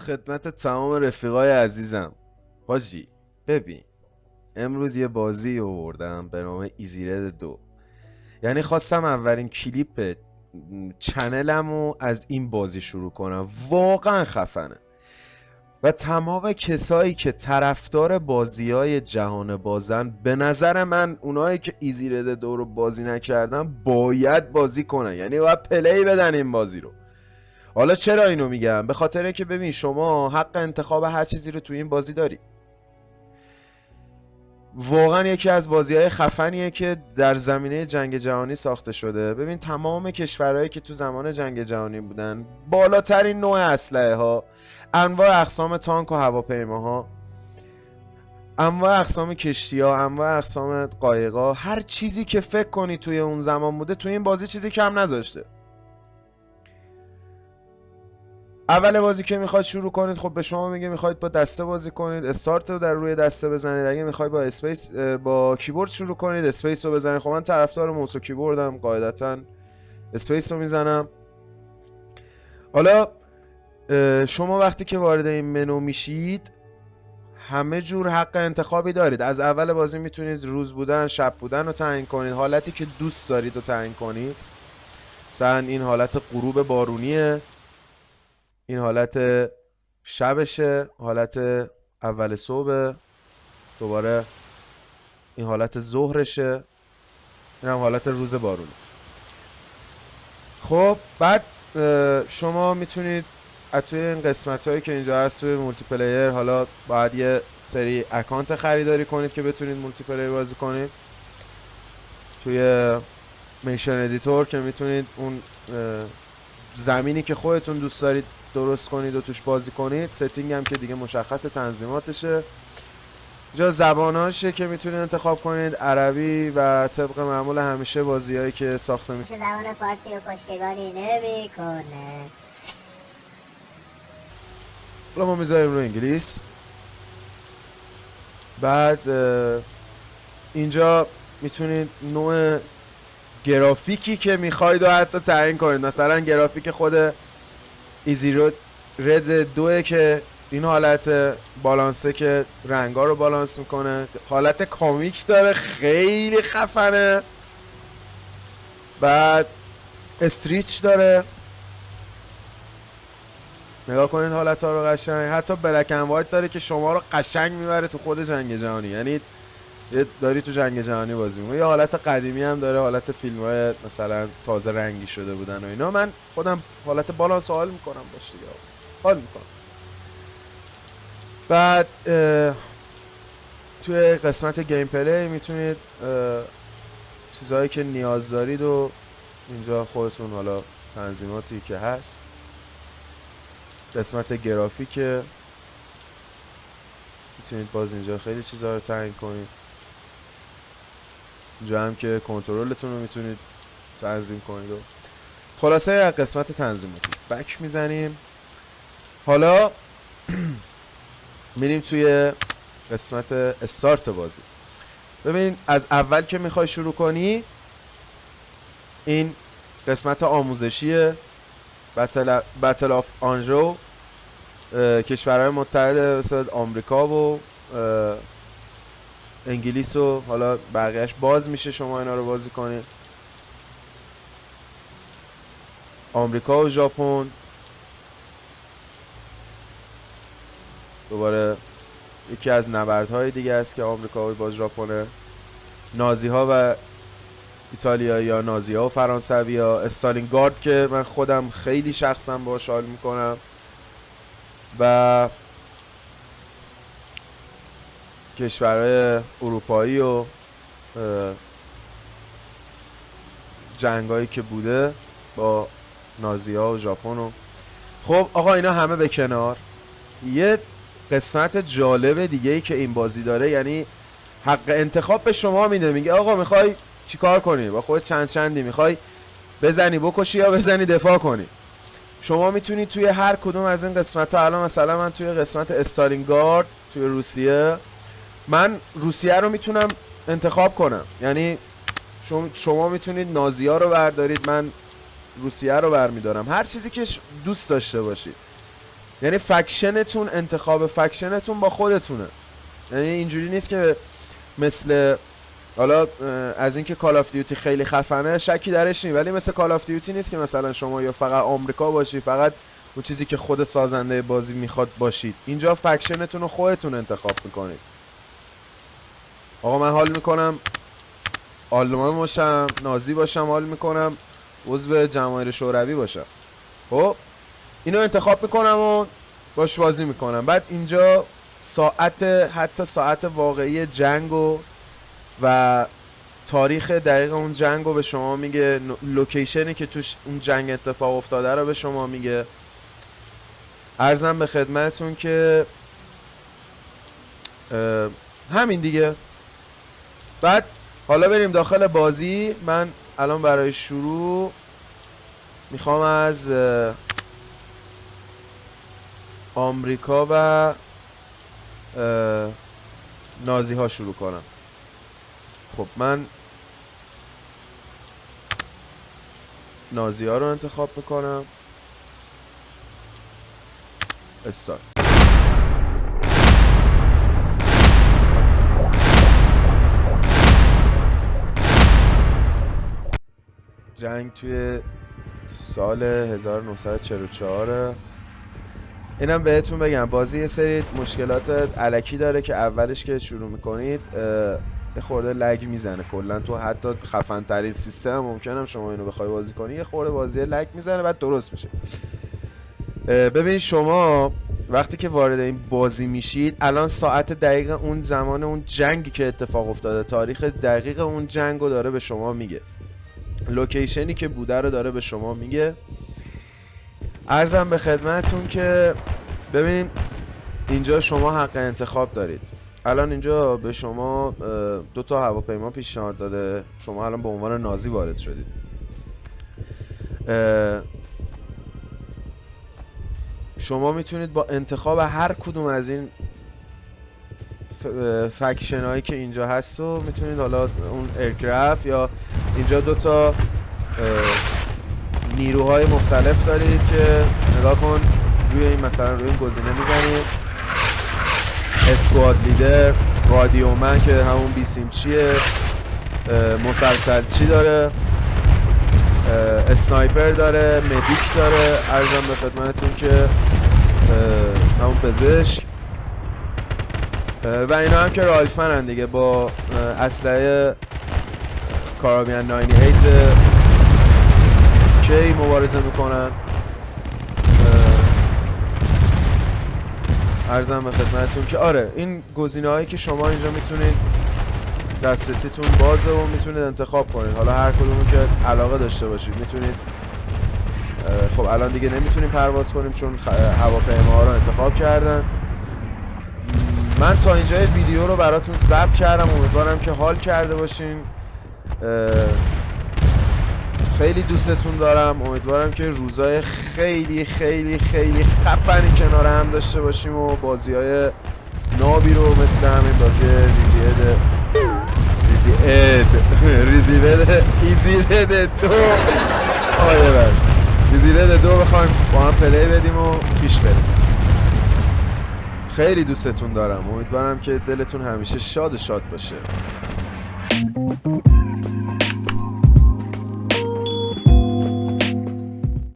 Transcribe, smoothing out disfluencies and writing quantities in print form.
خدمت تمام رفیقای عزیزم. حاجی ببین، امروز یه بازی آوردم به نام ایزیرد 2. یعنی خواستم اولین کلیپ چنلمو از این بازی شروع کنم. واقعا خفنه و تمام کسایی که طرفدار بازیای جهان بازن، به نظر من اونایی که ایزیرد 2 رو بازی نکردن باید بازی کنن، یعنی باید پلی بدن این بازی رو. حالا چرا اینو میگم؟ به خاطر اینکه ببین، شما حق انتخاب هر چیزی رو تو این بازی داری. واقعا یکی از بازی‌های خفنیه که در زمینه جنگ جهانی ساخته شده. ببین تمام کشورهایی که تو زمان جنگ جهانی بودن، بالاترین نوع اسلحه ها، انواع اقسام تانک و هواپیماها، انواع اقسام کشتی ها، انواع اقسام قایقا، هر چیزی که فکر کنی توی اون زمان بوده تو این بازی چیزی کم نذاشته. اول بازی که میخواید شروع کنید، خب به شما میگه میخواید با دسته بازی کنید، استارت رو در روی دسته بزنید. اگه میخواید با اسپیس با کیبورد شروع کنید، اسپیس رو بزنید. خب من طرفدار موس و کیبوردم، قاعدتا اسپیس رو میزنم. حالا شما وقتی که وارد این منو میشید همه جور حق انتخابی دارید. از اول بازی میتونید روز بودن، شب بودن رو تعیین کنید، حالتی که دوست دارید رو تعیین کنید. مثلا این حالت غروب بارونیه، این حالت شبشه، حالت اول صبح، دوباره این حالت ظهرشه، این هم حالت روز بارونی. خب بعد شما میتونید توی این قسمت هایی که اینجا هست توی مولتی پلیر، حالا باید یه سری اکانت خریداری کنید که بتونید مولتی پلیر بازی کنید. توی میشن ادیتور که میتونید اون زمینی که خودتون دوست دارید درست کنید و توش بازی کنید. ستینگ هم که دیگه مشخص تنظیماتشه. اینجا زباناشه که میتونید انتخاب کنید، عربی و طبق معمول همیشه بازیایی که ساخته میشه زبان فارسی و پشتیبانی نمیکنه. حالا ما میذاریم رو انگلیس. بعد اینجا میتونید نوع گرافیکی که میخواید و حتی تعیین کنید. مثلا گرافیک خود ایزیرد 2 که این حالت بالانسه که رنگا رو بالانس میکنه، حالت کامیک داره، خیلی خفنه. بعد استریچ داره، نگاه کنید حالت ها رو قشنگ. حتی بلک اند وایت داره که شما رو قشنگ میبره تو خود جنگ جهانی، یعنی داری تو جنگ جهانی بازی میکنی. یه حالت قدیمی هم داره، حالت فیلم های مثلا تازه رنگی شده بودن و اینا. من خودم حالت بالانس حال میکنم باش دیگه، حال میکنم. بعد توی قسمت گیم پلی میتونید چیزهایی که نیاز دارید و اینجا خودتون، حالا تنظیماتی که هست. قسمت گرافیک میتونید باز اینجا خیلی چیزها رو تعیین کنید. اینجا هم که کنترلتون رو میتونید تنظیم کنید. و خلاصه از قسمت تنظیماتی بک میزنیم. حالا میریم توی قسمت استارت بازی. ببین از اول که میخوای شروع کنی، این قسمت آموزشیه، بتل آف آنژو، کشورهای متحد مثل آمریکا و انگلیس و حالا بقیهش باز میشه شما اینا رو بازی کنید. آمریکا و ژاپن، دوباره یکی از نبردهای دیگه است که آمریکا و باز ژاپنه. نازی ها و ایتالیا، یا نازی ها و فرانسوی ها. استالینگارد که من خودم خیلی شخصا باهاش حال میکنم. و کشورهای اروپایی و جنگایی که بوده با نازی ها و ژاپن. و خب آقا اینا همه به کنار، یه قسمت جالب دیگه ای که این بازی داره، یعنی حق انتخاب به شما میده. میگه آقا میخوای چیکار کنی با خودت، چندی میخوای بزنی بکشی یا بزنی دفاع کنی. شما میتونید توی هر کدوم از این قسمت ها، الان مثلا من توی قسمت استالینگارد توی روسیه، من روسیه رو میتونم انتخاب کنم. یعنی شما میتونید نازی ها رو بردارید، من روسیه رو برمیدارم. هر چیزی که دوست داشته باشید. یعنی فکشنتون، انتخاب فکشنتون با خودتونه. یعنی اینجوری نیست که مثل حالا از اینکه کال آف دیوتی خیلی خفنه شکی درش نیست، ولی مثل کال آف دیوتی نیست که مثلا شما یا فقط آمریکا باشی، فقط اون چیزی که خود سازنده بازی میخواد باشید. اینجا فکشنتون رو خودتون انتخاب میکنید. آقا من حال میکنم آلمان باشم، نازی باشم، حال میکنم عضو جماهیر شوروی باشم. خب اینو انتخاب میکنم و باش بازی میکنم. بعد اینجا ساعت، حتی ساعت واقعی جنگو و تاریخ دقیق اون جنگو به شما میگه، لوکیشنی که توش اون جنگ اتفاق افتاده رو به شما میگه. عرضم به خدمتتون که همین دیگه. بعد حالا بریم داخل بازی. من الان برای شروع میخوام از آمریکا و نازی ها شروع کنم. خب من نازی ها رو انتخاب میکنم. استارت. جنگ توی سال 1944. اینم بهتون بگم بازی یه سری مشکلات الکی داره که اولش که شروع میکنید یه خورده لگ میزنه. کلا تو حتی خفن ترین سیستم ممکنه شما اینو بخوای بازی کنی یه خورده بازی لگ میزنه، بعد درست میشه. ببینید شما وقتی که وارد این بازی میشید، الان ساعت دقیق اون زمان اون جنگی که اتفاق افتاده، تاریخ دقیق اون جنگو داره به شما میگه، لوکیشنی که بوده رو داره به شما میگه. عرضم به خدمتتون که ببینیم اینجا شما حق انتخاب دارید. الان اینجا به شما 2 تا هواپیما پیشنهاد داده. شما الان به عنوان نازی وارد شدید. شما میتونید با انتخاب هر کدوم از این فکشن هایی که اینجا هست و میتونید حالا اون ایرکرافت یا اینجا 2 تا نیروهای مختلف دارید که نگاه کن روی این، مثلا روی این گزینه میزنید اسکواد لیدر، رادیومن که همون بیسیمچیه، مسلسل چی داره، اسنایپر داره، مدیک داره. عرضم به خدمتتون که همون پزشک و اینا هم که رایفلن دیگه، با اسلحه کارابین 98 کی مبارزه میکنن. عرضم به خدمتتون که آره این گزینه هایی که شما اینجا میتونید دسترسیتون بازه و میتونید انتخاب کنید، حالا هر کدومو که علاقه داشته باشید میتونید. خب الان دیگه نمیتونیم پرواز کنیم چون هواپیماها رو انتخاب کردن. من تا اینجای ویدیو رو براتون ثبت کردم، امیدوارم که حال کرده باشین. خیلی دوستتون دارم. امیدوارم که روزای خیلی خیلی خیلی خفنی کنار هم داشته باشیم و بازی‌های نابی رو مثل همین بازی ریزی رد 2 بخوایم با هم پلی بدیم و پیش بریم. خیلی دوستتون دارم. امیدوارم که دلتون همیشه شاد باشه.